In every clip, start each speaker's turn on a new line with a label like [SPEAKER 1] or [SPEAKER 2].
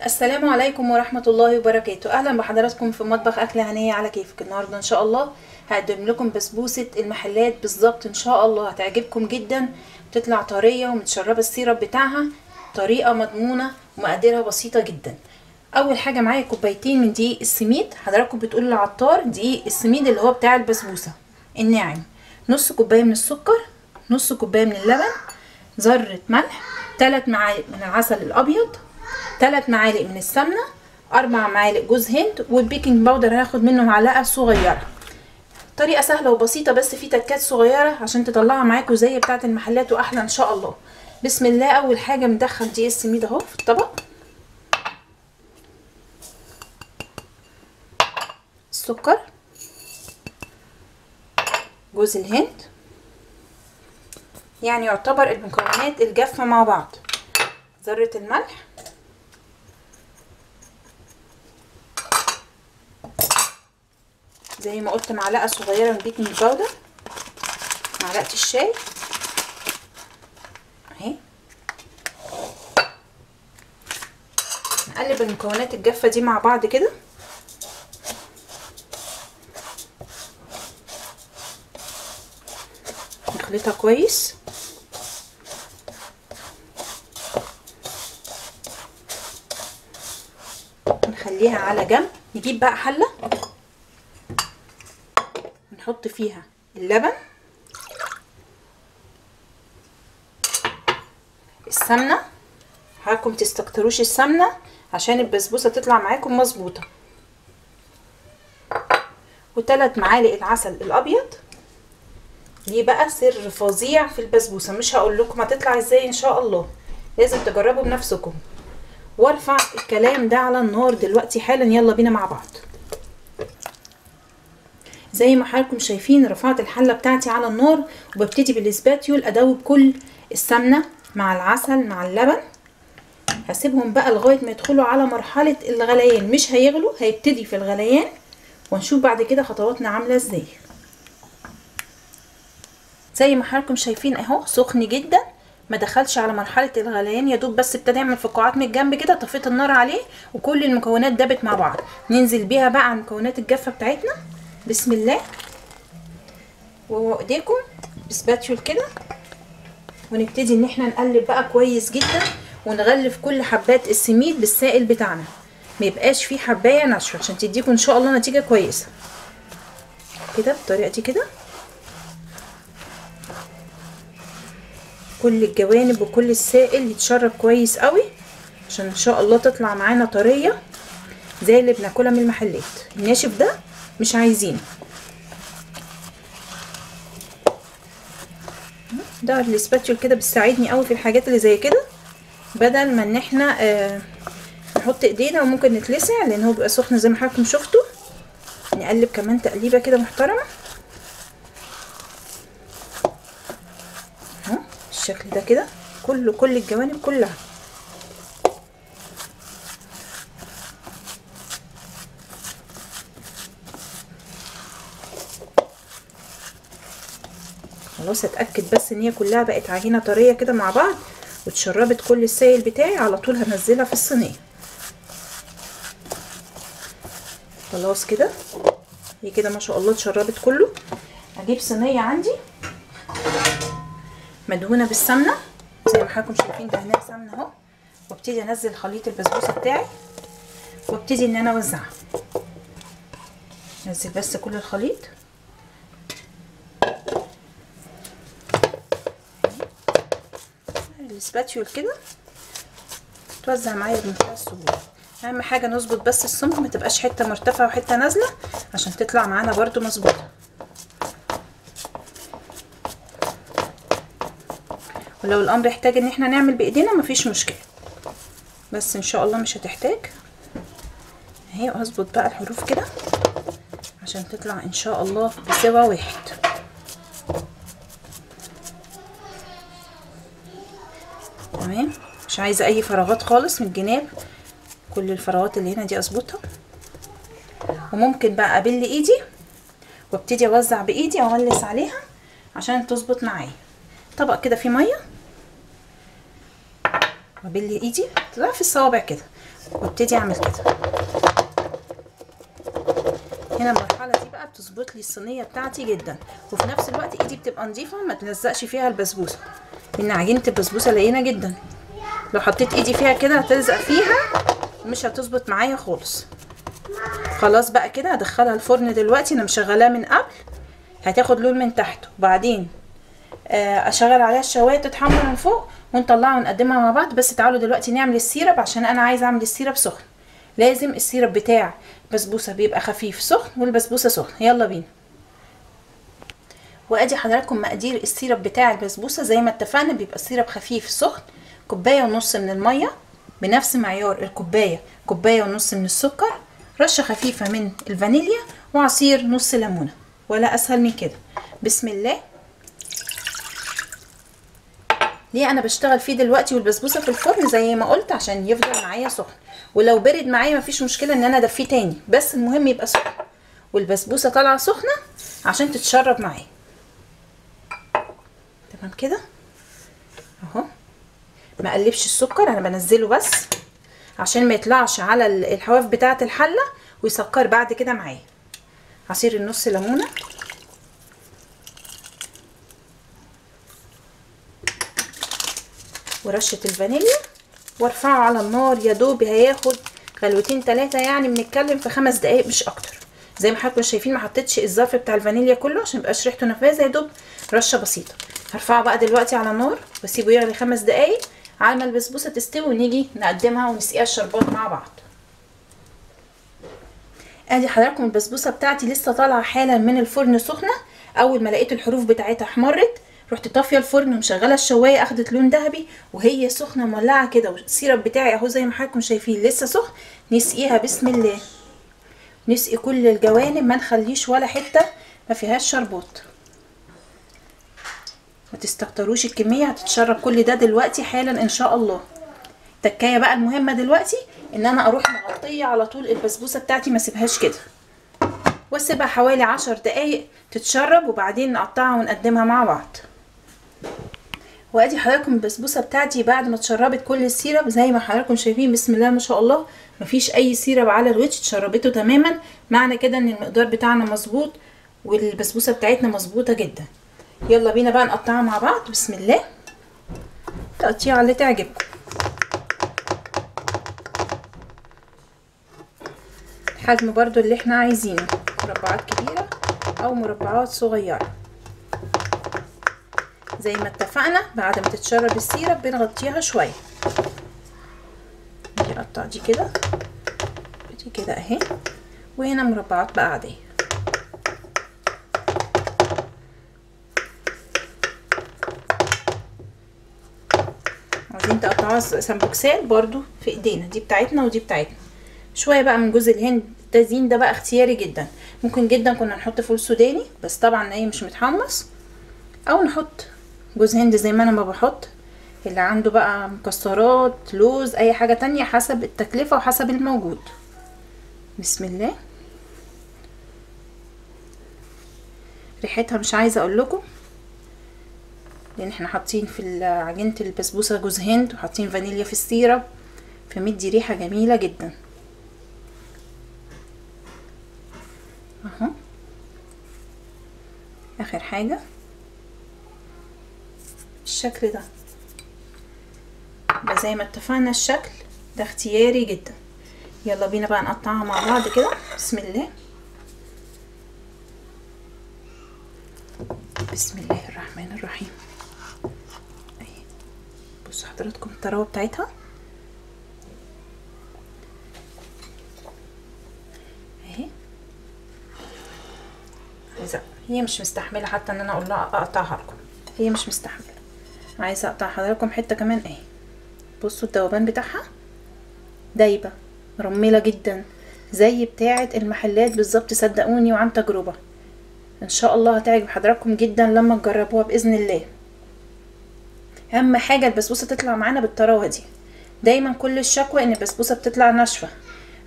[SPEAKER 1] السلام عليكم ورحمة الله وبركاته. اهلا بحضراتكم في مطبخ اكلة هنية على كيفك. النهاردة ان شاء الله هقدم لكم بسبوسة المحلات بالظبط، ان شاء الله هتعجبكم جدا، بتطلع طرية ومتشربة السيرب بتاعها، طريقة مضمونة ومقاديرها بسيطة جدا. اول حاجة معايا كوبايتين من دقيق السميد، حضراتكم بتقولوا للعطار دقيق السميد اللي هو بتاع البسبوسة الناعم، نص كوباية من السكر، نص كوباية من اللبن، ذرة ملح، 3 معالق من العسل الابيض، 3 معالق من السمنه، 4 معالق جوز هند، والبيكنج باودر هناخد منه معلقه صغيره. طريقه سهله وبسيطه، بس في تكات صغيره عشان تطلعها معاكم زي بتاعه المحلات واحلى ان شاء الله. بسم الله. اول حاجه بندخل دقيق السميد اهو في الطبق، السكر، جوز الهند، يعني يعتبر المكونات الجافه مع بعض، ذره الملح، زي ما قلت معلقه صغيره من بيكنج باودر، معلقه الشاي اهي. نقلب المكونات الجافه دي مع بعض كده، نخلطها كويس. نخليها على جنب. نجيب بقى حله نحط فيها اللبن، السمنه، حاولوا تستكتروش السمنه عشان البسبوسه تطلع معاكم مظبوطه، و3 معالق العسل الابيض. دي بقى سر فظيع في البسبوسه، مش هقول لكم هتطلع ازاي ان شاء الله، لازم تجربوا بنفسكم. وارفع الكلام ده على النار دلوقتي حالا، يلا بينا مع بعض. زي ما حضراتكم شايفين رفعت الحله بتاعتي على النار، وببتدي بالاسباتيول ادوب كل السمنه مع العسل مع اللبن. هسيبهم بقى لغايه ما يدخلوا على مرحله الغليان، مش هيغلوا، هيبتدي في الغليان، ونشوف بعد كده خطواتنا عامله ازاي. زي ما حضراتكم شايفين اهو سخن جدا، ما دخلش على مرحله الغليان، يا دوب بس ابتدى يعمل فقاعات من الجنب كده. طفيت النار عليه وكل المكونات دابت مع بعض. ننزل بيها بقى على المكونات الجافه بتاعتنا. بسم الله. وايديكم بسباتيول كده، ونبتدي ان احنا نقلب بقى كويس جدا، ونغلف كل حبات السميد بالسائل بتاعنا، ما يبقاش فيه حبايه ناشفه، عشان تديكم ان شاء الله نتيجه كويسه كده بالطريقه دي كده. كل الجوانب وكل السائل يتشرب كويس قوي، عشان ان شاء الله تطلع معانا طريه زي اللي بناكلها من المحلات. الناشف ده مش عايزينه. ده الاسباتيول كده بتساعدني قوي في الحاجات اللي زي كده، بدل ما ان احنا نحط ايدينا وممكن نتلسع، لان هو بيبقى سخن زي ما حضراتكم شفتوا. نقلب كمان تقليبه كده محترمه اهو بالشكل ده كده، كل الجوانب كلها. خلاص اتاكد بس ان هي كلها بقت عجينه طريه كده مع بعض، واتشربت كل السائل بتاعي. على طول هنزلها في الصينيه. خلاص كده هي كده ما شاء الله اتشربت كله. هجيب صينيه عندي مدهونه بالسمنه، زي ما حضراتكم شايفين دهنها سمنه اهو، وابتدي انزل خليط البسبوسه بتاعي، وابتدي ان انا اوزعها. انزل بس كل الخليط الاسباتيول كده، توزع معايا بمنتهى السهوله. اهم حاجه نظبط بس السمك، ما تبقاش حته مرتفعه وحته نازله، عشان تطلع معانا برده مظبوطه. ولو الامر يحتاج ان احنا نعمل بايدينا مفيش مشكله، بس ان شاء الله مش هتحتاج اهي. واظبط بقى الحروف كده عشان تطلع ان شاء الله بسوا واحد. تمام، مش عايزه اي فراغات خالص من الجناب، كل الفراغات اللي هنا دي اظبطها. وممكن بقى ابل ايدي وابتدي اوزع بايدي واغلس عليها عشان تظبط معايا. طبق كده فيه ميه وابل ايدي طلع في الصوابع كده وابتدي اعمل كده. هنا المرحله دي بقى بتظبط لي الصينيه بتاعتي جدا، وفي نفس الوقت ايدي بتبقى نظيفه ما تلزقش فيها البسبوسه، لان عجينه البسبوسه لينه جدا، لو حطيت ايدي فيها كده هتلزق فيها مش هتظبط معايا خالص. خلاص بقى كده هدخلها الفرن دلوقتي، انا مشغلاه من قبل، هتاخد لون من تحت وبعدين اشغل عليها الشوايه تتحمر من فوق ونطلعها ونقدمها مع بعض. بس تعالوا دلوقتي نعمل السيرب، عشان انا عايزه اعمل السيرب سخن. لازم السيرب بتاع البسبوسه بيبقى خفيف سخن والبسبوسه سخن. يلا بينا. وادي حضراتكم مقادير السيرب بتاع البسبوسه. زي ما اتفقنا بيبقى السيرب خفيف سخن، كوبايه ونص من الميه بنفس معيار الكوبايه، كوبايه ونص من السكر، رشه خفيفه من الفانيليا، وعصير نص ليمونه، ولا اسهل من كده. بسم الله. ليه انا بشتغل فيه دلوقتي والبسبوسه في الفرن زي ما قلت؟ عشان يفضل معايا سخن، ولو برد معايا مفيش مشكله ان انا ادفيه تاني، بس المهم يبقى سخن والبسبوسه طالعه سخنه عشان تتشرب معايا. تمام كده اهو. ما اقلبش السكر، انا بنزله بس عشان ما يطلعش على الحواف بتاعه الحله ويسكر بعد كده معايا. عصير النص ليمونه، ورشه الفانيليا، وارفعه على النار. يا دوب هياخد غلوتين 3، يعني بنتكلم في 5 دقايق مش اكتر. زي ما حضراتكم شايفين ما حطيتش الظرف بتاع الفانيليا كله عشان ميبقاش ريحته نفاذه، يا دوب رشه بسيطه. هرفعه بقى دلوقتي على النار واسيبه يغلي 5 دقايق على ما البسبوسه تستوي ونيجي نقدمها ونسقيها الشربات مع بعض. ادي حضراتكم البسبوسه بتاعتي لسه طالعه حالا من الفرن سخنه. اول ما لقيت الحروف بتاعتها احمرت رحت طافيه الفرن ومشغله الشوايه، اخدت لون ذهبي وهي سخنه مولعه كده. والسيرب بتاعي اهو زي ما حضراتكم شايفين لسه سخن. نسقيها بسم الله، نسقي كل الجوانب، ما نخليش ولا حته ما فيهاش شربات. ما تستكتروش الكميه، هتتشرب كل ده دلوقتي حالا ان شاء الله. التكايه بقى المهمه دلوقتي ان انا اروح مغطيه على طول البسبوسه بتاعتي، ما اسيبهاش كده، واسيبها حوالي 10 دقايق تتشرب وبعدين نقطعها ونقدمها مع بعض. وادي حضراتكم البسبوسه بتاعتي بعد ما اتشربت كل السيرب زي ما حضراتكم شايفين بسم الله ما شاء الله، مفيش اي سيرب على الوش، اتشربته تماما. معنى كده ان المقدار بتاعنا مظبوط والبسبوسه بتاعتنا مظبوطه جدا. يلا بينا بقى نقطعها مع بعض بسم الله، تقطيعه اللي تعجبكم. الحجم برضو اللي احنا عايزينه، مربعات كبيره او مربعات صغيره. زي ما اتفقنا بعد ما تتشرب السيرب بنغطيها شويه. نجي اقطع دي كده دي كده اهي، وهنا مربعات بقى عاديه. عايزين تقطعوها سمبوكسات برضو في ايدينا، دي بتاعتنا ودي بتاعتنا. شويه بقى من جوز الهند، التزيين ده بقى اختياري جدا. ممكن جدا كنا نحط فول سوداني بس طبعا ايه مش متحمص، او نحط جوز هند زي ما انا ما بحط. اللي عنده بقى مكسرات لوز اي حاجه تانية حسب التكلفه وحسب الموجود. بسم الله. ريحتها مش عايزه اقول لكم، لان احنا حاطين في عجينه البسبوسه جوز هند وحاطين فانيليا في السيرب، فمدي ريحه جميله جدا اهو. اخر حاجه الشكل ده بقى زي ما اتفقنا، الشكل ده اختياري جدا. يلا بينا بقى نقطعها مع بعض كده بسم الله. بسم الله الرحمن الرحيم. اهي بصوا حضراتكم الطراوه بتاعتها اهي. عايزه، هي مش مستحمله حتى ان انا اقول لها اقطعها لكم، هي مش مستحمله. عايزه اقطع حضراتكم حته كمان اهي. بصوا الذوبان بتاعها دايبه مرمله جدا زي بتاعه المحلات بالظبط، صدقوني وعن تجربه. ان شاء الله هتعجب حضراتكم جدا لما تجربوها باذن الله. اهم حاجه البسبوسه تطلع معانا بالطراوه دي. دايما كل الشكوى ان البسبوسه بتطلع ناشفه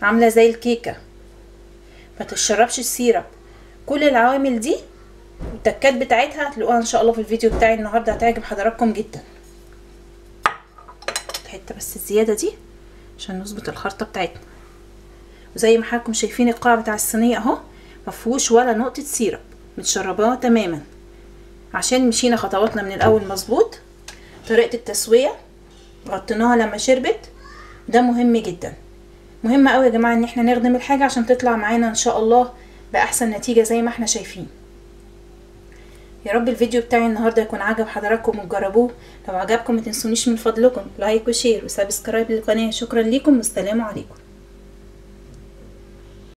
[SPEAKER 1] عامله زي الكيكه، ما تشربش السيرب. كل العوامل دي والتكات بتاعتها هتلاقوها ان شاء الله في الفيديو بتاعي النهارده، هتعجب حضراتكم جدا. الحته بس الزياده دي عشان نظبط الخلطه بتاعتنا. وزي ما حضراتكم شايفين القاع بتاع الصينيه اهو مفيهوش ولا نقطه سيرب، متشرباه تماما عشان مشينا خطواتنا من الاول مظبوط. طريقه التسويه غطيناها لما شربت، ده مهم جدا. مهم قوي يا جماعه ان احنا نخدم الحاجه عشان تطلع معانا ان شاء الله باحسن نتيجه زي ما احنا شايفين. يا رب الفيديو بتاعي النهارده يكون عجب حضراتكم وتجربوه. لو عجبكم ما تنسونيش من فضلكم لايك وشير وسبسكرايب للقناه. شكرا ليكم والسلام عليكم.